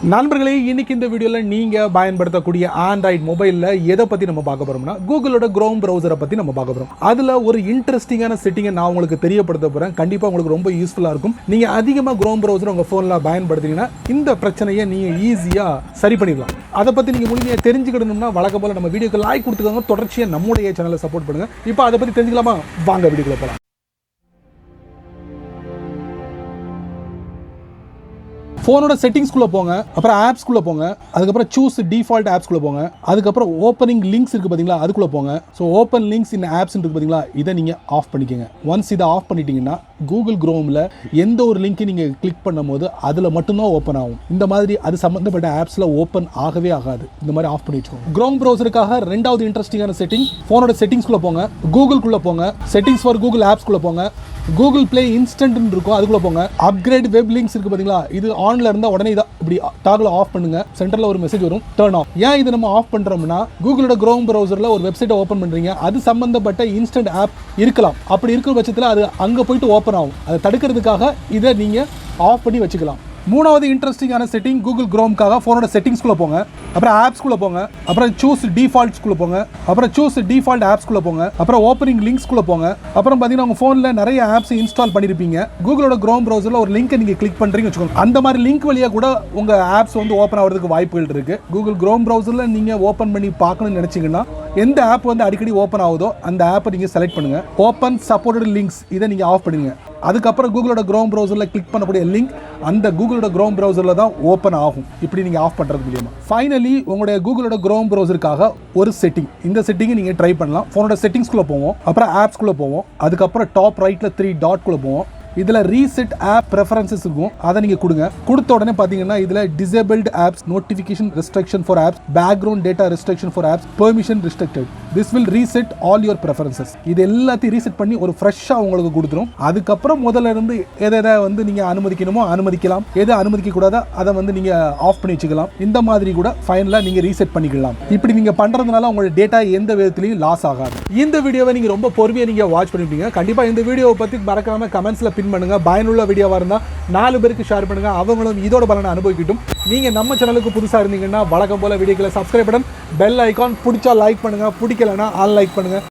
நண்பர்களே, இன்னைக்கு இந்த வீடியோல நீங்க பயன்படுத்தக்கூடிய ஆண்ட்ராய்டு மொபைல்ல எதை பத்தி நம்ம பார்க்க போறோம்னா கூகுளோட குரோம் பிரவுசரை பத்தி நம்ம பார்க்க போறோம். அதுல ஒரு இன்ட்ரெஸ்டிங்கான செட்டிங்கை நான் உங்களுக்கு தெரியப்படுத்த போறேன். கண்டிப்பா உங்களுக்கு ரொம்ப யூஸ்ஃபுல்லா இருக்கும். நீங்க அதிகமா குரோம் பிரவுசர் உங்க போன்ல பயன்படுத்தினீங்கன்னா இந்த பிரச்சனையை நீங்க ஈஸியா சரி பண்ணிடலாம். அதை பத்தி நீங்க முழுமையா தெரிஞ்சுக்கணும்னா வழக்கம் போல நம்ம வீடியோக்கு லைக் கொடுத்துக்கோங்க. தொடர்ச்சியா நம்முடைய சேனலை சப்போர்ட் பண்ணுங்க. இப்போ அதை பத்தி தெரிஞ்சுக்கலாமா? வாங்க வீடியோக்குள்ள போலாம். ஃபோனோட செட்டிங்ஸ்குள்ளே போங்க, அப்புறம் ஆப்ஸ்குள்ளே போங்க, அதுக்கப்புறம் சூஸ் டிஃபால்ட் ஆப்ஸ்குள்ளே போங்க, அதுக்கப்புறம் ஓப்பனிங் லிங்க்ஸ் இருக்குது பார்த்தீங்களா, அதுக்குள்ளே போங்க. ஸோ ஓப்பன் லிங்க்ஸ் இன் ஆப்ஸ் இருக்குது பார்த்தீங்களா, இதை நீங்கள் ஆஃப் பண்ணிக்கோங்க. ஒன்ஸ் இதை ஆஃப் பண்ணிட்டீங்கன்னா கூகுள் குரோமில் எந்த ஒரு லிங்க்கை நீங்கள் கிளிக் பண்ணும் போது அதில் மட்டும்தான் ஓப்பன் ஆகும். இந்த மாதிரி அது சம்மந்தப்பட்ட ஆப்ஸில் ஓப்பன் ஆகவே ஆகாது. இந்த மாதிரி ஆஃப் பண்ணி வச்சுக்கோங்க. குரோம் ப்ரௌசருக்காக ரெண்டாவது இன்ட்ரெஸ்டிங்கான செட்டிங், ஃபோனோட செட்டிங்ஸ்குள்ளே போங்க, கூகுள்குள்ளே போங்க, செட்டிங்ஸ் ஃபார் கூகுள் ஆப்ஸ்குள்ளே போங்க, கூகுள் பிளே இன்ஸ்டன்ட்னு இருக்கும், அதுக்குள்ள போங்க. அப்கிரேட் வெப் லிங்க்ஸ் இருக்கு பாத்தீங்களா, இது ஆன்ல இருந்தா உடனே இதை இப்படி டாக்ல ஆஃப் பண்ணுங்க. சென்டர்ல ஒரு மெசேஜ் வரும், டர்ன் ஆஃப். ஏன் இதை நம்ம ஆஃப் பண்றோம்னா, கூகுளோட குரோம் பிரவுசர்ல ஒரு வெப்சைட்டை ஓப்பன் பண்றீங்க, அது சம்பந்தப்பட்ட இன்ஸ்டன்ட் ஆப் இருக்கலாம். அப்படி இருக்கிற பட்சத்தில் அது அங்க போயிட்டு ஓப்பன் ஆகும். அதை தடுக்கிறதுக்காக இதை நீங்க ஆஃப் பண்ணி வச்சுக்கலாம். மூணாவது இன்ட்ரெஸ்டிங்கான செட்டிங் கூகுள் குரோம்காக ஃபோனோட செட்டிங்ஸ்குள்ளே போங்க, அப்புறம் ஆப்ஸ்குள்ளே போங்க, அப்புறம் சூஸ் டிஃபால்ட்ஸ்குள்ளே போங்க, அப்புறம் சூஸ் டிஃபால்ட் ஆப்ஸ்குள்ளே போங்க, அப்புறம் ஓப்பனிங் லிங்க்ஸ்குள்ளே போங்க. அப்புறம் பார்த்தீங்கன்னா உங்கள் ஃபோனில் நிறைய ஆப்ஸ் இன்ஸ்டால் பண்ணியிருப்பீங்க. கூகுளோட குரோம் ப்ரௌசரில் ஒரு லிங்க்கை நீங்கள் கிளிக் பண்ணுறீங்கன்னு வச்சுக்கோங்க. அந்த மாதிரி லிங்க் வழியாக கூட உங்கள் ஆப்ஸ் வந்து ஓப்பன் ஆகிறதுக்கு வாய்ப்புகள் இருக்குது. கூகுள் குரோம் ப்ரௌசரில் நீங்கள் ஓப்பன் பண்ணி பார்க்கணும்னு நினச்சிங்கன்னா எந்த ஆப் வந்து அடிக்கடி ஓப்பன் ஆகுதோ அந்த ஆப்பை நீங்கள் செலக்ட் பண்ணுங்கள். ஓப்பன் சப்போர்ட்டட் லிங்க்ஸ் இதை நீங்கள் ஆஃப் பண்ணுங்க. அதுக்கப்புறம் கூகுளோட குரோம் ப்ரௌசரில் கிளிக் பண்ணக்கூடிய லிங்க் அந்த கூகுளோட குரோம் ப்ரௌசரில் தான் ஓப்பன் ஆகும். இப்படி நீங்கள் ஆஃப் பண்ணுறது மூலியமா. ஃபைனலி உங்களுடைய கூகுளோட குரோம் ப்ரௌசருக்காக ஒரு செட்டிங், இந்த செட்டிங்கை நீங்கள் ட்ரை பண்ணலாம். ஃபோனோட செட்டிங்ஸ்குள்ளே போவோம், அப்புறம் ஆப்ஸ்குள்ளே போவோம், அதுக்கப்புறம் டாப் ரைட்டில் 3 டாட்குள்ளே போவோம். இதில் ரீசெட் ஆப் ப்ரெஃபரன்சஸ் இருக்கும், அதை நீங்கள் கொடுங்க. கொடுத்த உடனே பார்த்தீங்கன்னா இதில் disabled apps, notification restriction for apps, background data restriction for apps, permission restricted. This will reset all your preferences. இது எல்லாத்தையும் ரீசெட் பண்ணி ஒரு ஃப்ரெஷ்ஷாக உங்களுக்கு கொடுத்துரும். அதுக்கப்புறம் முதல்ல இருந்து எதை வந்து நீங்கள் அனுமதிக்கணுமோ அனுமதிக்கலாம், எதை அனுமதிக்க கூடாதோ அதை வந்து நீங்கள் ஆஃப் பண்ணி வச்சுக்கலாம். இந்த மாதிரி கூட ஃபைனலாக நீங்கள் ரீசெட் பண்ணிக்கலாம். இப்படி நீங்கள் பண்ணுறதுனால உங்களோட டேட்டா எந்த விதத்துலையும் லாஸ் ஆகாது. இந்த வீடியோவை நீங்கள் ரொம்ப பொறுமையாக நீங்கள் வாட்ச் பண்ணிட்டீங்க. கண்டிப்பாக இந்த வீடியோவை பற்றி மறக்காம கமெண்ட்ஸில் பண்ணுங்க. பயனுள்ள வீடியோவா இருந்தா 4 பேருக்கு ஷேர் பண்ணுங்க, அவங்களும் இதோட பலனை அனுபவிக்கட்டும். நீங்க நம்ம சேனலுக்கு புதுசா இருந்தீங்கன்னா வழக்கம் போல வீடியோக்களை சப்ஸ்கிரைப் பட்டன், பெல் ஐகான், பிடிச்சா லைக் பண்ணுங்க, பிடிக்கலனா அன்லைக் பண்ணுங்க.